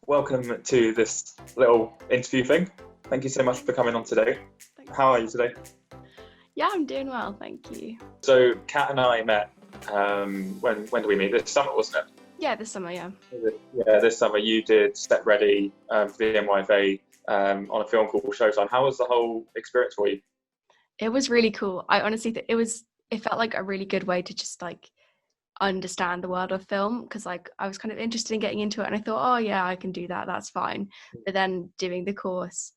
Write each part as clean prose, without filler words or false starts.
welcome to this little interview thing. Thank you so much for coming on today. Thanks. How are you today? Yeah, I'm doing well, thank you. So, Kat and I met, when did we meet? This summer, wasn't it? Yeah, this summer, yeah. Yeah, this summer you did Set Ready for the NYFA on a film called Showtime. How was the whole experience for you? It was really cool. I honestly think it felt like a really good way to just like understand the world of film, because like I was kind of interested in getting into it and I thought, oh yeah, I can do that, that's fine. But then doing the course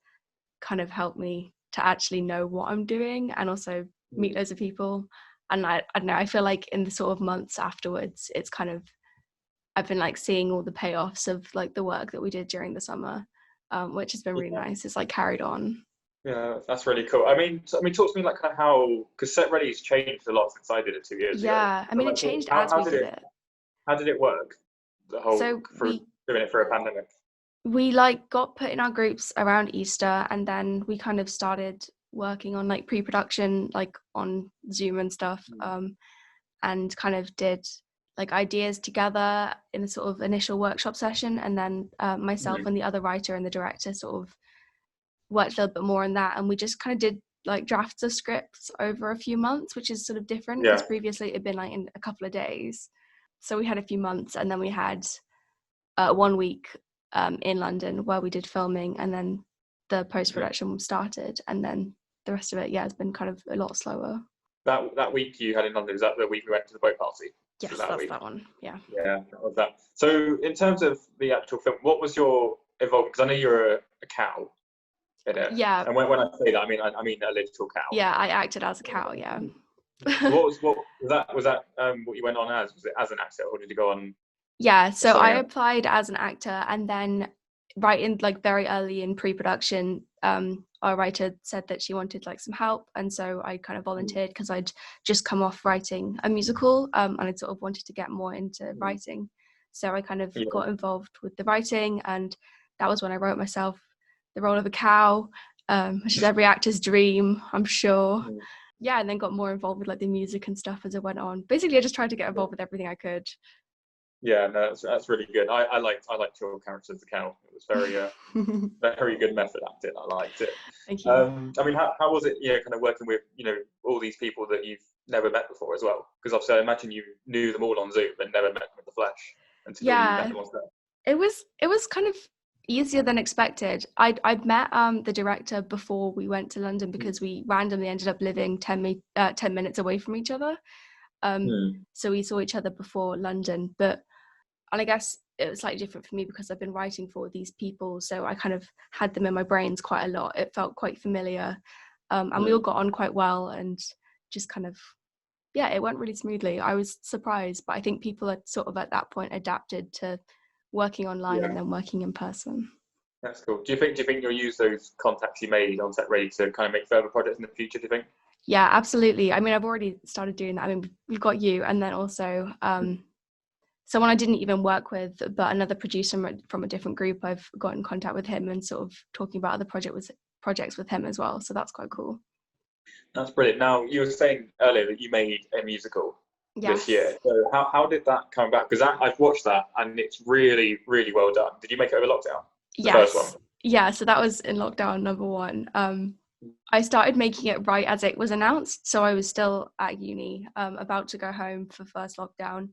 kind of helped me to actually know what I'm doing and also meet loads of people. And I don't know, I feel like in the sort of months afterwards, it's kind of, I've been like seeing all the payoffs of like the work that we did during the summer, which has been really nice. It's like carried on. Yeah, that's really cool. I mean, talk to me like kind of how, because Set Ready's changed a lot since I did it 2 years ago. Yeah, I mean, it changed as we did it. How did it work? The whole So doing it for a pandemic. We like got put in our groups around Easter, and then we kind of started working on like pre-production, like on Zoom and stuff, and kind of did like ideas together in a sort of initial workshop session, and then myself and the other writer and the director sort of worked a little bit more on that, and we just kind of did like drafts of scripts over a few months, which is sort of different because previously it had been like in a couple of days. So we had a few months, and then we had 1 week in London where we did filming, and then the post-production started, and then the rest of it has been kind of a lot slower. That week you had in London, is that the week we went to the boat party? Yes, that's that one. Yeah, that was that. So in terms of the actual film, what was your involvement? Because I know you're a cow in it. Yeah. And when I say that, I mean a literal cow. Yeah, I acted as a cow. Yeah. So what was that what you went on as? Was it as an actor, or did you go on? Yeah, so I applied as an actor, and then right in like very early in pre-production, our writer said that she wanted like some help, and so I kind of volunteered because I'd just come off writing a musical, and I sort of wanted to get more into writing. So I kind of got involved with the writing, and that was when I wrote myself the role of a cow, which is every actor's dream, I'm sure. Yeah, and then got more involved with like the music and stuff as it went on. Basically, I just tried to get involved with everything I could. Yeah, no, that's really good. I liked your character as the cow. It was very good method acting. I liked it. Thank you. I mean, how was it? Kind of working with all these people that you've never met before as well. Because obviously, I imagine you knew them all on Zoom and never met them in the flesh until you met them on stage. It was kind of easier than expected. I'd met the director before we went to London because we randomly ended up living 10 minutes away from each other. So we saw each other before London, and I guess it was slightly different for me because I've been writing for these people, so I kind of had them in my brains quite a lot. It felt quite familiar, and we all got on quite well, and just kind of it went really smoothly. I was surprised, but I think people had sort of at that point adapted to working online and then working in person. That's cool. Do you think you'll use those contacts you made on Set Ready to kind of make further projects in the future, do you think? Yeah, absolutely. I mean, I've already started doing that. I mean, we've got you, and then also someone I didn't even work with, but another producer from a different group, I've got in contact with him and sort of talking about other projects with him as well. So that's quite cool. That's brilliant. Now, you were saying earlier that you made a musical this year. So how did that come about? Because I've watched that and it's really, really well done. Did you make it over lockdown? The first one? Yeah, so that was in lockdown number 1. I started making it right as it was announced. So I was still at uni, about to go home for first lockdown.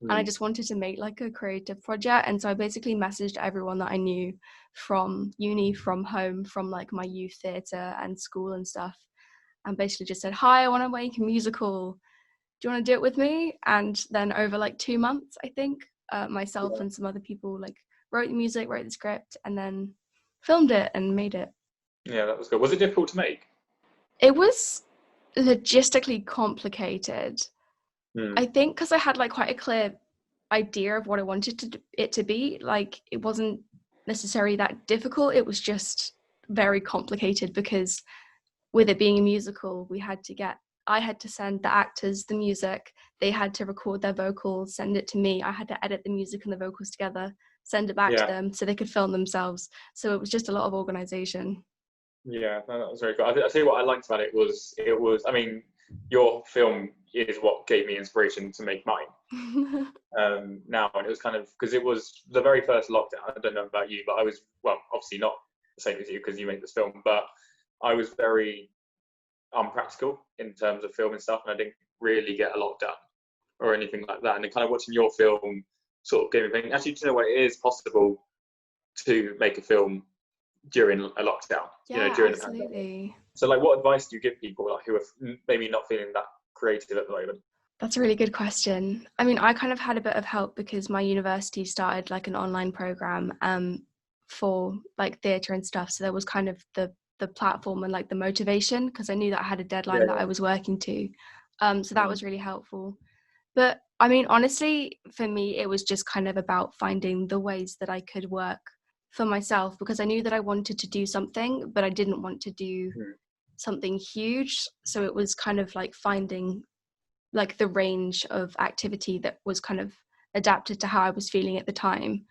And I just wanted to make like a creative project. And so I basically messaged everyone that I knew from uni, from home, from like my youth theatre and school and stuff. And basically just said, hi, I want to make a musical. Do you want to do it with me? And then over like 2 months, I think, myself and some other people like wrote the music, wrote the script, and then filmed it and made it. Yeah, that was good. Was it difficult to make? It was logistically complicated. I think because I had like quite a clear idea of what I wanted it to be. Like it wasn't necessarily that difficult. It was just very complicated because with it being a musical, I had to send the actors the music. They had to record their vocals, send it to me. I had to edit the music and the vocals together, send it back to them so they could film themselves. So it was just a lot of organization. Yeah, that was very cool. I tell you what I liked about it was, I mean, your film is what gave me inspiration to make mine. Now, and it was kind of because it was the very first lockdown. I don't know about you, but I was, well, obviously not the same as you because you make this film, but I was very unpractical in terms of filming stuff, and I didn't really get a lot done or anything like that. And then kind of watching your film sort of gave me thinking, actually, do you know what, it is possible to make a film during a lockdown, during the pandemic. So like, what advice do you give people like who are maybe not feeling that creative at the moment? That's a really good question. I mean, I kind of had a bit of help because my university started like an online program for like theatre and stuff. So there was kind of the platform and like the motivation, because I knew that I had a deadline that I was working to. So that was really helpful. But I mean, honestly, for me, it was just kind of about finding the ways that I could work for myself, because I knew that I wanted to do something, but I didn't want to do something huge. So it was kind of like finding like the range of activity that was kind of adapted to how I was feeling at the time.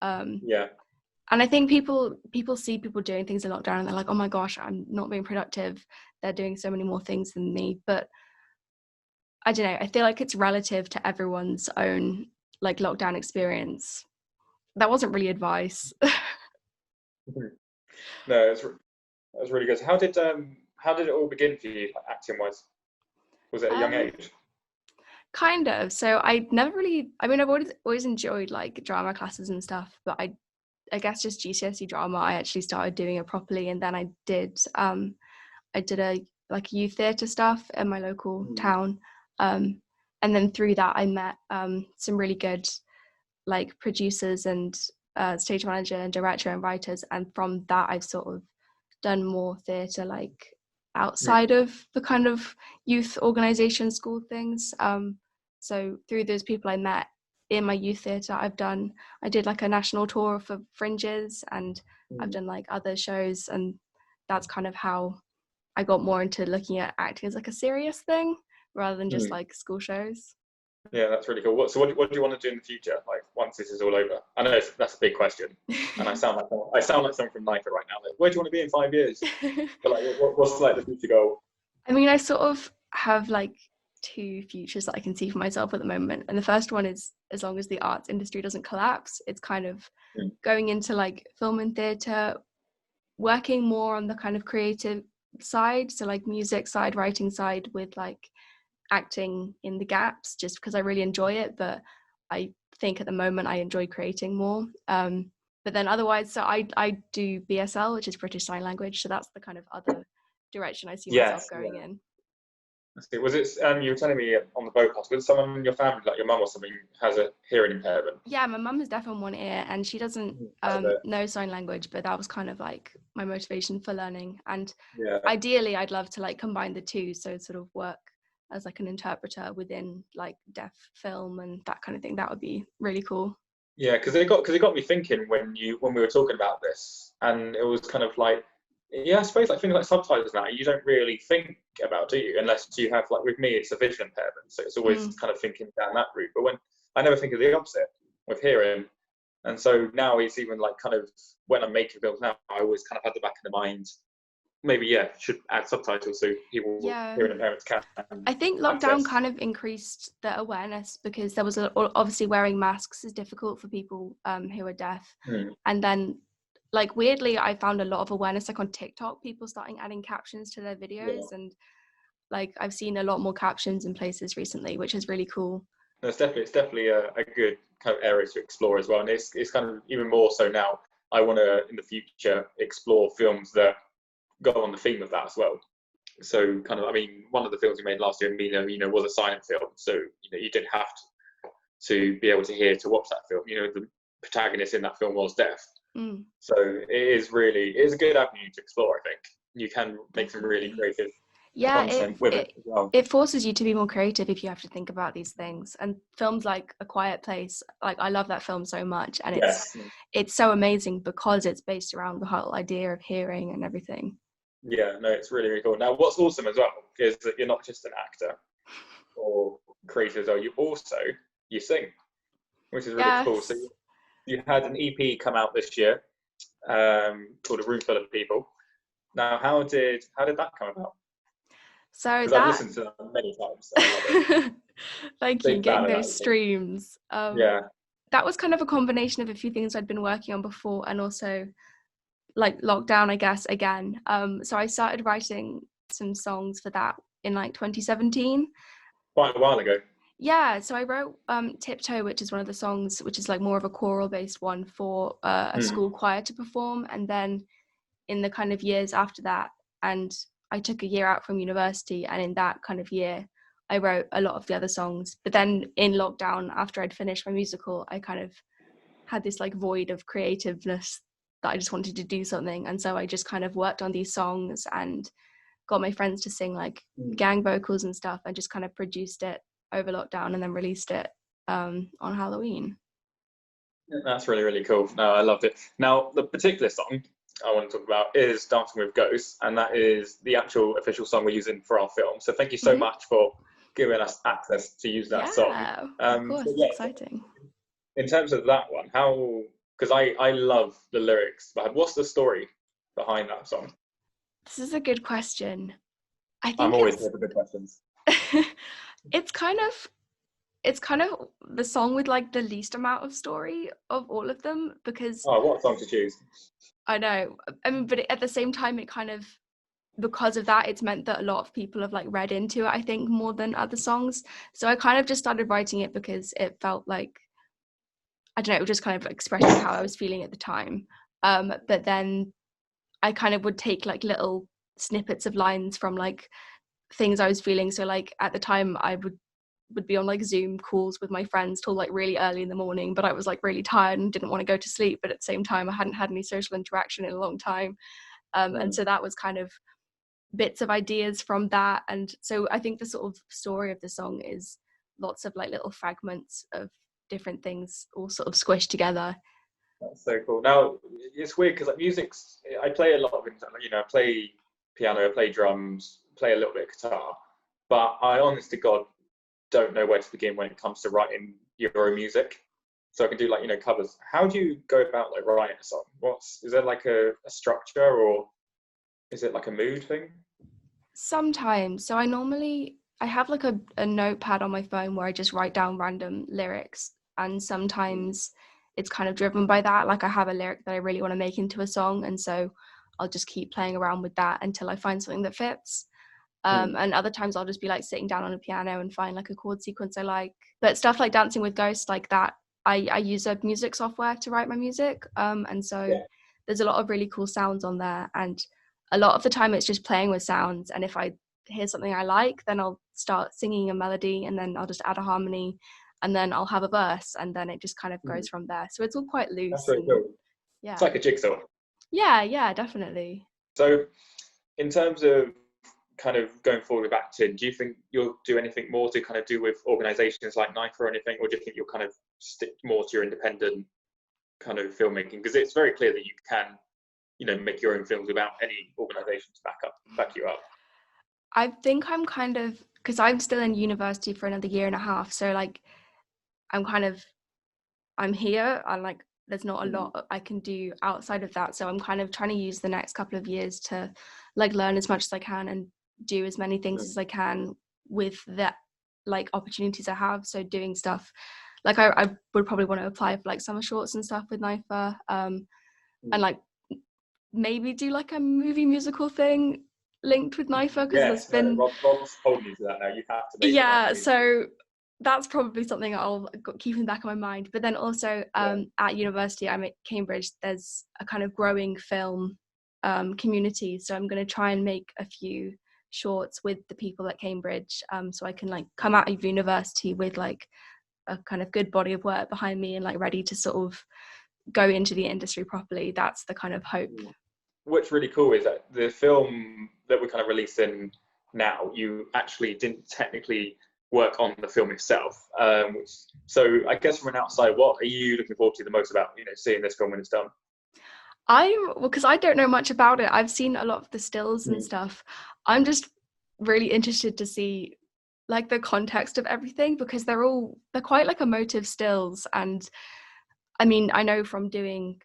And I think people see people doing things in lockdown and they're like, oh my gosh, I'm not being productive. They're doing so many more things than me. But I don't know, I feel like it's relative to everyone's own like lockdown experience. That wasn't really advice. No, that was really good. So how did it all begin for you, acting wise? Was it a young age? Kind of. So I never really, I mean, I've always enjoyed like drama classes and stuff, but I guess just GCSE drama, I actually started doing it properly. And then I did a like youth theatre stuff in my local town. And then through that, I met some really good like producers and stage manager and director and writers. And from that, I've sort of done more theatre like outside of the kind of youth organisation school things. So through those people I met in my youth theatre, I did like a national tour for Fringes, and I've done like other shows, and that's kind of how I got more into looking at acting as like a serious thing rather than just like school shows. Yeah, that's really cool. So what do you want to do in the future, like once this is all over? I know that's a big question, and I sound like someone from NIFA right now. Like, where do you want to be in 5 years? But like, what's like the future goal? I mean, I sort of have like two futures that I can see for myself at the moment, and the first one is, as long as the arts industry doesn't collapse, it's kind of going into like film and theatre, working more on the kind of creative side, so like music side, writing side, with like acting in the gaps, just because I really enjoy it. But I think at the moment I enjoy creating more. But then otherwise, so I do BSL, which is British Sign Language, so that's the kind of other direction I see myself going in. Was it you were telling me on the podcast, was someone in your family, like your mum or something, has a hearing impairment? Yeah, my mum is deaf in one ear and she doesn't know sign language, but that was kind of like my motivation for learning. And ideally I'd love to like combine the two, so sort of work as like an interpreter within like deaf film and that kind of thing. That would be really cool. Yeah, because it got me thinking when we were talking about this, and it was kind of like, I suppose like things like subtitles now you don't really think about, do you? Unless you have, like with me, it's a vision impairment, so it's always kind of thinking down that route. But when I never think of the opposite with hearing, and so now it's even like kind of when I'm making films now, I always kind of have the back of the mind, maybe should add subtitles so people with hearing impairments can. I think lockdown kind of increased the awareness, because there was obviously wearing masks is difficult for people who are deaf, and then like weirdly I found a lot of awareness like on TikTok, people starting adding captions to their videos, and like I've seen a lot more captions in places recently, which is really cool. It's definitely a good kind of area to explore as well, and it's kind of even more so now. I want to in the future explore films that go on the theme of that as well. So kind of, I mean, one of the films we made last year, Mino, was a silent film, so you didn't have to be able to hear to watch that film. The protagonist in that film was deaf. So it is a good avenue to explore. I think you can make some really creative content with it as well. It forces you to be more creative if you have to think about these things. And films like A Quiet Place, like I love that film so much, and it's so amazing because it's based around the whole idea of hearing and everything. Yeah, no, it's really, really cool. Now, what's awesome as well is that you're not just an actor or creator as well. You sing, which is really cool. So you had an EP come out this year called A Room Full of People. Now, how did that come about? So because I've that listened to that many times. So I love it. thank you, Big fan getting of those that song. streams. Yeah. That was kind of a combination of a few things I'd been working on before, and also like lockdown, I guess, again. So I started writing some songs for that in like 2017. Quite a while ago. Yeah, so I wrote Tiptoe, which is one of the songs, which is like more of a choral based one for a school choir to perform. And then in the kind of years after that, and I took a year out from university, and in that kind of year I wrote a lot of the other songs. But then in lockdown, after I'd finished my musical, I kind of had this like void of creativeness that I just wanted to do something, and so I just kind of worked on these songs and got my friends to sing like gang vocals and stuff, and just kind of produced it over lockdown and then released it on Halloween. That's really, really cool. No, I loved it. Now, the particular song I want to talk about is Dancing with Ghosts, and that is the actual official song we're using for our film. So thank you so much for giving us access to use that song. Yeah, of course, So it's exciting. in terms of that one, how, because I love the lyrics, but what's the story behind that song? This is a good question. I think I'm always here for good questions. it's kind of the song with like the least amount of story of all of them, because What song to choose? I know, I mean, but at the same time, it kind of, because of that, it's meant that a lot of people have like read into it, I think, more than other songs. So I kind of just started writing it because it felt like, I don't know, it was just kind of expressing how I was feeling at the time. But then I kind of would take like little snippets of lines from like things I was feeling. So like at the time I would be on like Zoom calls with my friends till like really early in the morning, but I was like really tired and didn't want to go to sleep, but at the same time I hadn't had any social interaction in a long time. And so that was kind of bits of ideas from that. And so I think the sort of story of the song is lots of like little fragments of different things all sort of squished together. That's so cool. Now, it's weird because like music's, I play a lot of things, I play piano, I play drums, play a little bit of guitar, but I honest to God don't know where to begin when it comes to writing your own music. So I can do like, covers. How do you go about like writing a song? Is there like a structure, or is it like a mood thing? Sometimes. So I have like a notepad on my phone where I just write down random lyrics, and sometimes it's kind of driven by that. Like I have a lyric that I really want to make into a song, and so I'll just keep playing around with that until I find something that fits. And other times I'll just be like sitting down on a piano and find like a chord sequence I like. But stuff like Dancing with Ghosts, like that, I use a music software to write my music. And so there's a lot of really cool sounds on there. And a lot of the time it's just playing with sounds. And if I hear something I like, then I'll start singing a melody, and then I'll just add a harmony, and then I'll have a verse, and then it just kind of goes from there. So it's all quite loose. That's very cool. Yeah. It's like a jigsaw. Yeah, definitely. So in terms of kind of going forward with acting, do you think you'll do anything more to kind of do with organizations like NIFA or anything, or do you think you'll kind of stick more to your independent kind of filmmaking? Because it's very clear that you can, make your own films without any organization to back you up. I think I'm kind of, because I'm still in university for another year and a half, so like I'm here, and like there's not a lot I can do outside of that. So I'm kind of trying to use the next couple of years to like learn as much as I can and do as many things as I can with the like opportunities I have. So doing stuff like I would probably want to apply for like summer shorts and stuff with NIFA, and like maybe do like a movie musical thing linked with NIFA, because there's been Rob's told me to that now. You have to make so that's probably something I'll keep in the back of my mind. But then also at university, I'm at Cambridge, there's a kind of growing film community, so I'm going to try and make a few shorts with the people at Cambridge, so I can like come out of university with like a kind of good body of work behind me and like ready to sort of go into the industry properly. That's the kind of hope. What's really cool is that the film that we're kind of releasing now, you actually didn't technically work on the film itself. So I guess from an outside, what are you looking forward to the most about seeing this film when it's done? Because I don't know much about it. I've seen a lot of the stills and stuff. I'm just really interested to see like the context of everything, because they're quite like emotive stills. And I mean, I know from doing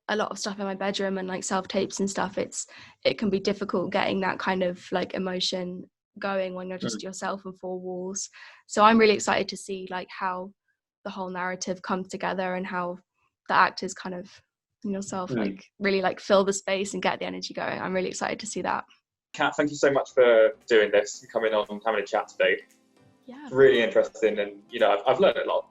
a lot of stuff in my bedroom and like self tapes and stuff, it can be difficult getting that kind of like emotion going when you're just yourself and four walls. So I'm really excited to see like how the whole narrative comes together and how the actors kind of yourself like really like fill the space and get the energy going. I'm really excited to see that. Kat, thank you so much for doing this, coming on and having a chat today. Yeah, it's really interesting, and I've learned a lot.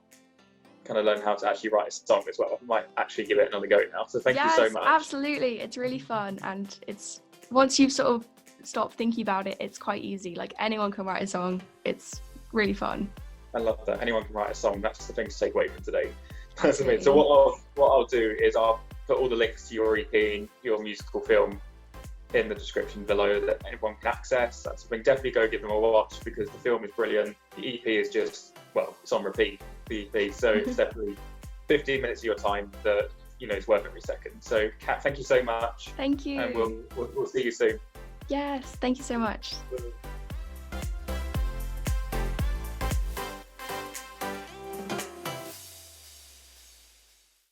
Kind of learn how to actually write a song as well. I might actually give it another go now. So thank you so much. Absolutely, it's really fun, and it's once you've sort of stopped thinking about it, it's quite easy. Like anyone can write a song. It's really fun. I love that. Anyone can write a song. That's the thing to take away from today. So what I'll do is I'll put all the links to your EP and your musical film in the description below that anyone can access. That's something. Definitely go give them a watch because the film is brilliant. The EP is just, well, it's on repeat, the EP. So it's definitely 15 minutes of your time that, is worth every second. So Kat, thank you so much. Thank you. And we'll see you soon. Yes, thank you so much.